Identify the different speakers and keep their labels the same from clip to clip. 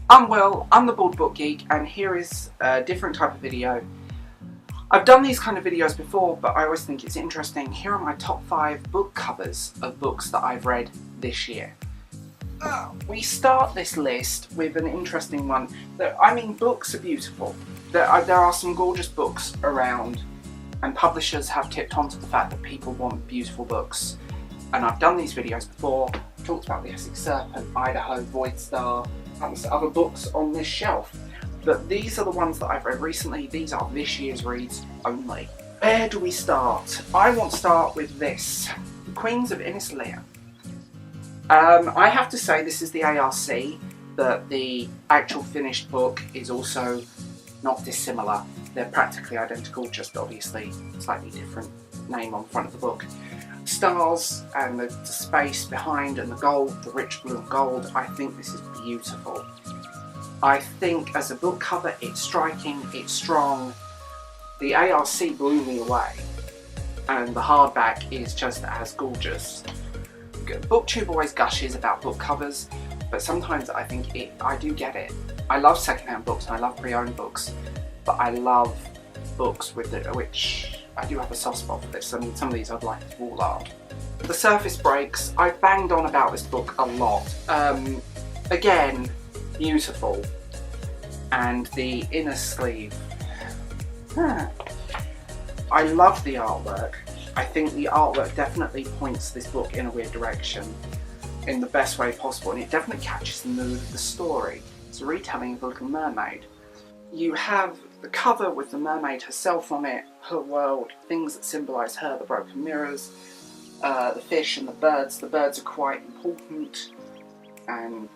Speaker 1: I'm Will, I'm the Bald Book Geek, and here is a different type of video. I've done these kind of videos before, but I always think it's interesting. Here are my top 5 book covers of books that I've read this year. We start this list with an interesting one. Books are beautiful. There are some gorgeous books around, and publishers have tipped onto the fact that people want beautiful books. And I've done these videos before, talked about the Essex Serpent, Idaho, Void Star, and other books on this shelf. But these are the ones that I've read recently. These are this year's reads only. Where do we start? I want to start with this, Queens of Innis Leah. I have to say this is the ARC, but the actual finished book is also not dissimilar. They're practically identical, just obviously slightly different name on the front of the book. Stars and the space behind and the gold, the rich blue and gold, I think this is beautiful. I think as a book cover it's striking, it's strong. The ARC blew me away, and the hardback is just as gorgeous. Booktube always gushes about book covers, but sometimes I think I do get it. I love secondhand books and I love pre-owned books, but I love books which I do have a soft spot for this. I mean, some of these I'd like as wall art. The surface breaks, I've banged on about this book a lot. Again, beautiful. And the inner sleeve. I love the artwork. I think the artwork definitely points this book in a weird direction in the best way possible, and it definitely catches the mood of the story. It's a retelling of The Little Mermaid. You have the cover with the mermaid herself on it, her world, things that symbolise her, the broken mirrors, the fish and the birds. The birds are quite important, and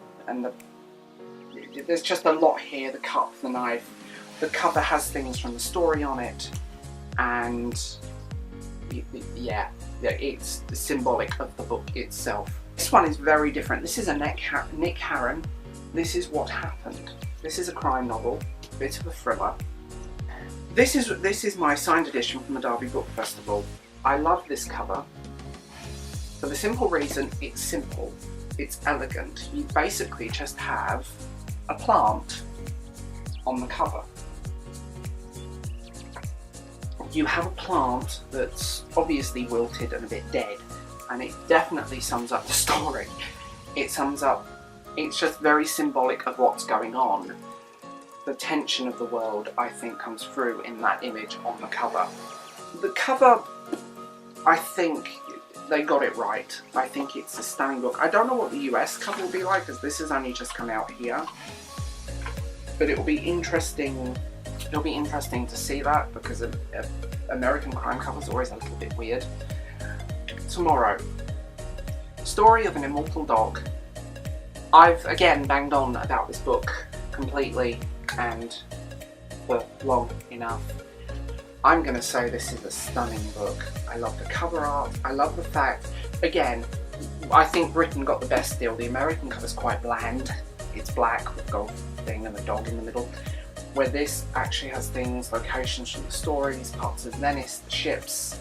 Speaker 1: there's just a lot here, the cup, the knife. The cover has things from the story on it, and yeah, it's symbolic of the book itself. This one is very different. This is a Nick Harron. This is What Happened. This is a crime novel, a bit of a thriller. This is my signed edition from the Derby Book Festival. I love this cover for the simple reason it's simple, it's elegant. You basically just have a plant on the cover. You have a plant that's obviously wilted and a bit dead, and it definitely sums up the story. It's just very symbolic of what's going on. The tension of the world, I think, comes through in that image on the cover. The cover, I think they got it right. I think it's a stunning book. I don't know what the US cover will be like, because this has only just come out here. But it will be interesting. It'll be interesting to see that, because American crime covers are always a little bit weird. Tomorrow. Story of an Immortal Dog. I've again banged on about this book completely and for long enough. I'm going to say this is a stunning book. I love the cover art. I love the fact, again, I think Britain got the best deal. The American cover's quite bland. It's black with gold thing and the dog in the middle. Where this actually has things, locations from the stories, parts of Venice, the ships,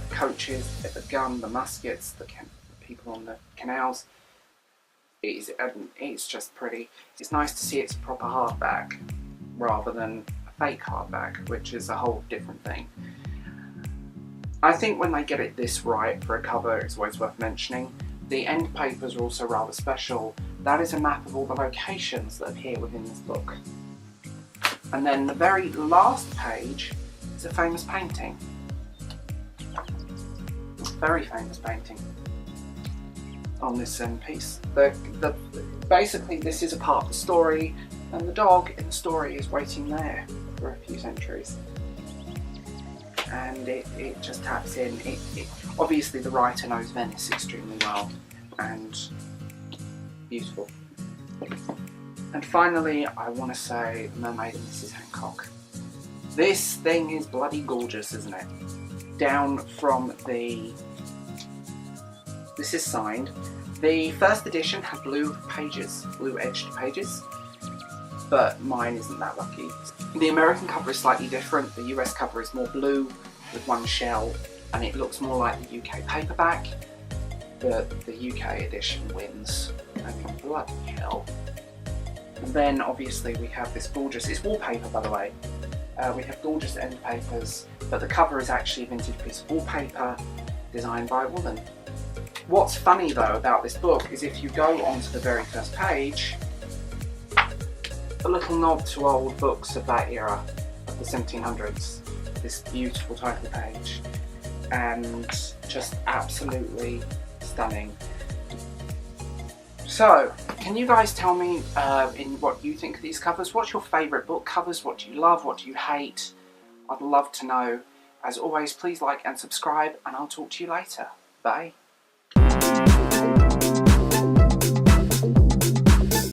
Speaker 1: the coaches, the gun, the muskets, the people on the canals. It's just pretty. It's nice to see it's a proper hardback rather than a fake hardback, which is a whole different thing. I think when they get it this right for a cover, it's always worth mentioning. The end papers are also rather special. That is a map of all the locations that appear within this book. And then the very last page is a famous painting. Very famous painting on this piece. Basically this is a part of the story, and the dog in the story is waiting there for a few centuries. And it just taps in. Obviously the writer knows Venice extremely well, and beautiful. And finally, I want to say Mermaid and Mrs. Hancock. This thing is bloody gorgeous, isn't it? Down from the... This is signed. The first edition had blue pages, blue edged pages, but mine isn't that lucky. The American cover is slightly different. The US cover is more blue with one shell, and it looks more like the UK paperback, but the UK edition wins. I mean, bloody hell. And then obviously we have this gorgeous, it's wallpaper by the way, we have gorgeous end papers, but the cover is actually a vintage piece of wallpaper designed by a woman. What's funny though about this book is if you go onto the very first page, a little nod to old books of that era, of the 1700s, this beautiful title page, and just absolutely stunning. So, can you guys tell me in what you think of these covers? What's your favourite book covers? What do you love? What do you hate? I'd love to know. As always, please like and subscribe, and I'll talk to you later. Bye.